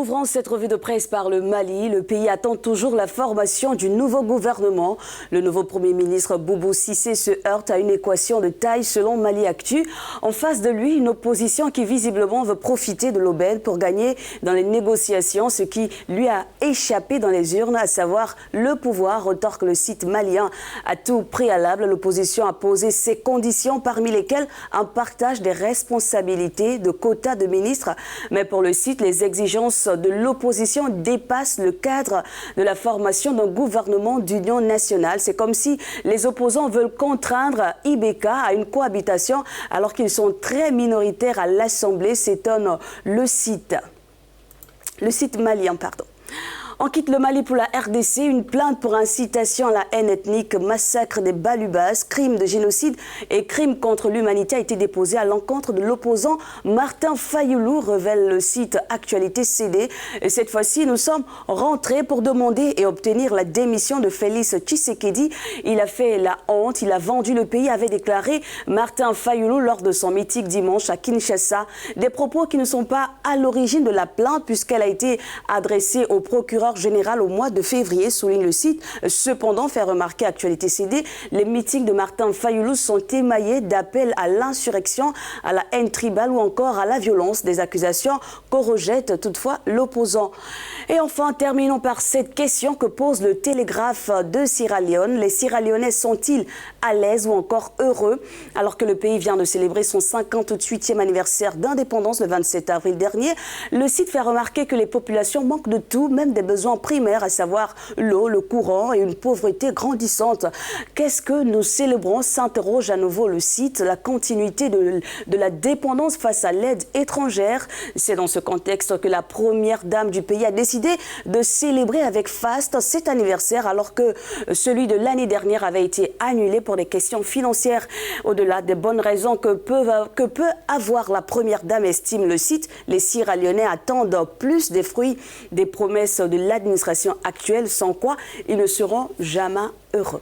Ouvrant cette revue de presse par le Mali, le pays attend toujours la formation du nouveau gouvernement. Le nouveau Premier ministre Boubou Cissé se heurte à une équation de taille selon Mali Actu. En face de lui, une opposition qui visiblement veut profiter de l'aubaine pour gagner dans les négociations, ce qui lui a échappé dans les urnes, à savoir le pouvoir, retorque le site malien. À tout préalable, l'opposition a posé ses conditions, parmi lesquelles un partage des responsabilités de quotas de ministres. Mais pour le site, les exigences de l'opposition dépasse le cadre de la formation d'un gouvernement d'union nationale. C'est comme si les opposants veulent contraindre IBK à une cohabitation alors qu'ils sont très minoritaires à l'Assemblée, s'étonne le site malien, pardon. On quitte le Mali pour la RDC. Une plainte pour incitation à la haine ethnique, massacre des Balubas, crime de génocide et crime contre l'humanité a été déposée à l'encontre de l'opposant Martin Fayoulou, révèle le site Actualité CD. Et cette fois-ci, nous sommes rentrés pour demander et obtenir la démission de Félix Tshisekedi. Il a fait la honte, il a vendu le pays, avait déclaré Martin Fayoulou lors de son meeting dimanche à Kinshasa. Des propos qui ne sont pas à l'origine de la plainte puisqu'elle a été adressée au procureur général au mois de février, souligne le site. Cependant, fait remarquer Actualité CD, les meetings de Martin Fayoulou sont émaillés d'appels à l'insurrection, à la haine tribale ou encore à la violence, des accusations qu'on rejette toutefois l'opposant. Et enfin, terminons par cette question que pose le Télégraphe de Sierra Leone. Les Sierra Leonais sont-ils à l'aise ou encore heureux alors que le pays vient de célébrer son 58e anniversaire d'indépendance le 27 avril dernier? Le site fait remarquer que les populations manquent de tout, même des besoins primaires, à savoir l'eau, le courant et une pauvreté grandissante. Qu'est-ce que nous célébrons, s'interroge à nouveau le site. La continuité de la dépendance face à l'aide étrangère. C'est dans ce contexte que la première dame du pays a décidé de célébrer avec faste cet anniversaire alors que celui de l'année dernière avait été annulé pour des questions financières. Au-delà des bonnes raisons que peut avoir la première dame, estime le site, les Sierra Leonais attendent plus des fruits des promesses de l'administration actuelle, sans quoi ils ne seront jamais heureux.